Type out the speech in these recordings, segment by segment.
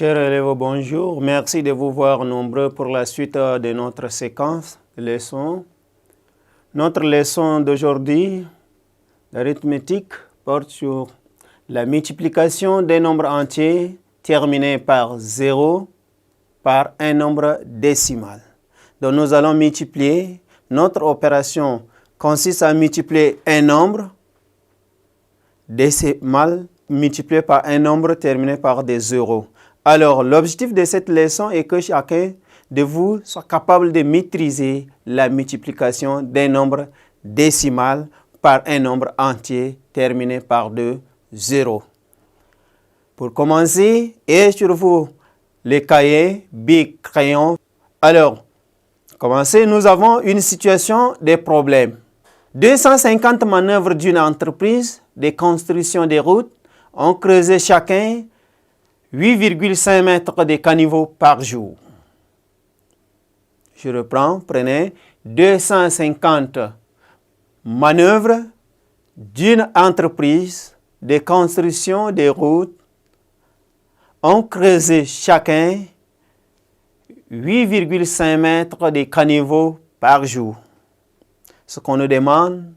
Chers élèves, bonjour. Merci de vous voir nombreux pour la suite de notre séquence de leçons. Notre leçon d'aujourd'hui, l'arithmétique, porte sur la multiplication des nombres entiers terminés par 0 par un nombre décimal. Donc nous allons multiplier. Notre opération consiste à multiplier un nombre décimal multiplié par un nombre terminé par des zéros. Alors, l'objectif de cette leçon est que chacun de vous soit capable de maîtriser la multiplication d'un nombre décimal par un nombre entier terminé par deux zéros. Pour commencer, et sur vous les cahiers, bic, crayon. Alors, commencer, nous avons une situation de problème. 250 manœuvres d'une entreprise de construction des routes ont creusé chacun 8,5 mètres de caniveau par jour. Je reprends, prenez 250 manœuvres d'une entreprise de construction des routes ont creusé chacun 8,5 mètres de caniveau par jour. Ce qu'on nous demande,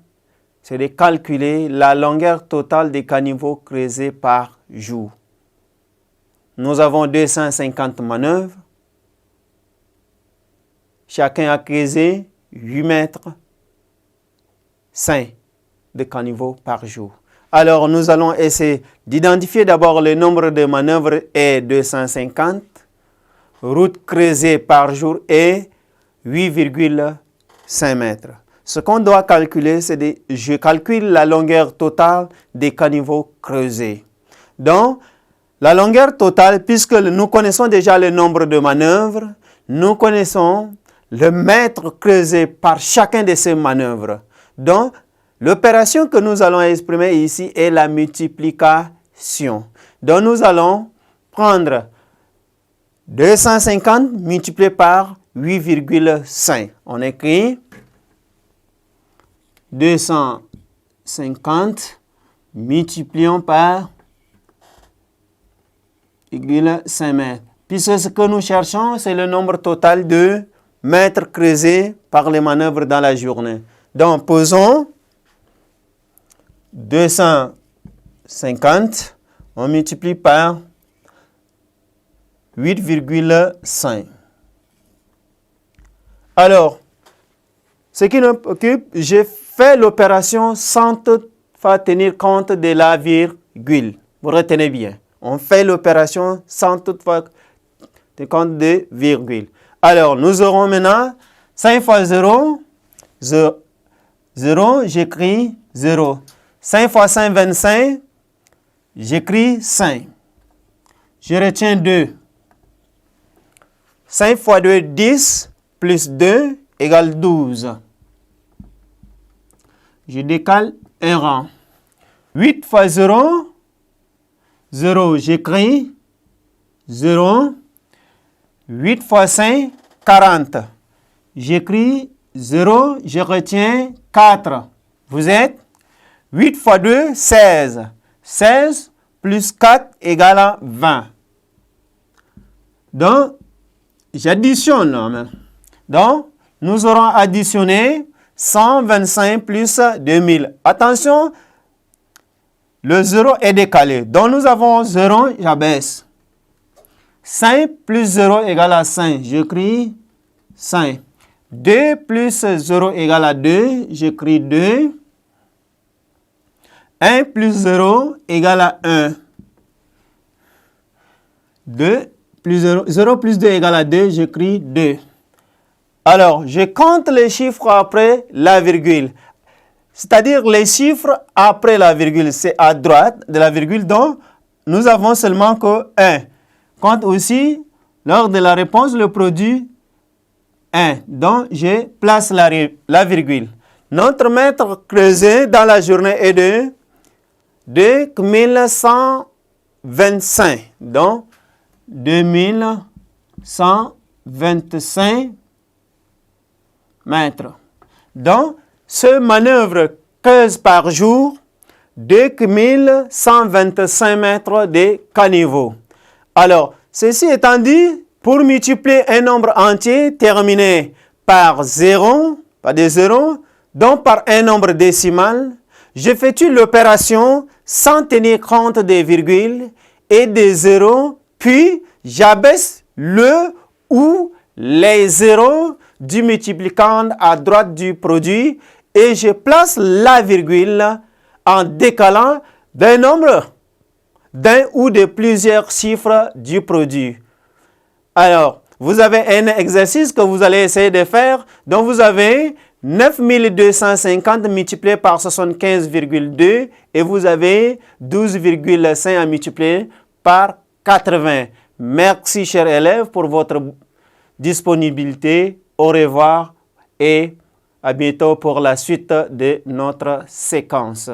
c'est de calculer la longueur totale des caniveaux creusés par jour. Nous avons 250 manœuvres. Chacun a creusé 8 mètres 5 de caniveaux par jour. Alors, nous allons essayer d'identifier d'abord le nombre de manœuvres est 250. Route creusée par jour est 8,5 mètres. Ce qu'on doit calculer, c'est je calcule la longueur totale des caniveaux creusés. Donc, la longueur totale, puisque nous connaissons déjà le nombre de manœuvres, nous connaissons le mètre creusé par chacun de ces manœuvres. Donc, l'opération que nous allons exprimer ici est la multiplication. Donc, nous allons prendre 250 multiplié par 8,5. On écrit 250 multiplions par 5 mètres. Puisque ce que nous cherchons, c'est le nombre total de mètres creusés par les manœuvres dans la journée. Donc, posons 250, on multiplie par 8,5. Alors, ce qui nous occupe, j'ai fait l'opération sans toutefois tenir compte de la virgule. Vous retenez bien. On fait l'opération sans toutefois tenir compte de virgule. Alors, nous aurons maintenant 5 fois 0, 0, j'écris 0. 5 fois 5, 25, j'écris 5. Je retiens 2. 5 fois 2, 10, plus 2 égale 12. Je décale un rang. 8 fois 0, 0, j'écris 0. 8 fois 5, 40. J'écris 0, je retiens 4. Vous êtes 8 fois 2, 16. 16 plus 4 égale à 20. Donc, j'additionne. Donc, nous aurons additionné 125 plus 2000. Attention, le 0 est décalé. Donc, nous avons 0, j'abaisse. 5 plus 0 égale à 5. J'écris 5. 2 plus 0 égale à 2. J'écris 2. 1 plus 0 égale à 1. 2 plus 0, 0 plus 2 égale à 2. J'écris 2. Alors, je compte les chiffres après la virgule. C'est-à-dire les chiffres après la virgule. C'est à droite de la virgule. Donc, nous avons seulement que 1. Compte aussi, lors de la réponse, le produit 1. Donc, je place la virgule. Notre mètre creusé dans la journée est de 2125. Donc, 2125 mètres. Donc, ce manœuvre creuse par jour 2125 mètres de caniveau. Alors, Ceci étant dit, pour multiplier un nombre entier terminé par 0, pas des zéros, donc par un nombre décimal, j'effectue l'opération sans tenir compte des virgules et des zéros, puis j'abaisse le ou les zéros du multiplicand à droite du produit et je place la virgule en décalant d'un nombre, d'un ou de plusieurs chiffres du produit. Alors, vous avez un exercice que vous allez essayer de faire. Donc, vous avez 9250 multiplié par 75,2 et vous avez 12,5 à multiplier par 80. Merci, chers élèves, pour votre disponibilité. Au revoir et à bientôt pour la suite de notre séquence.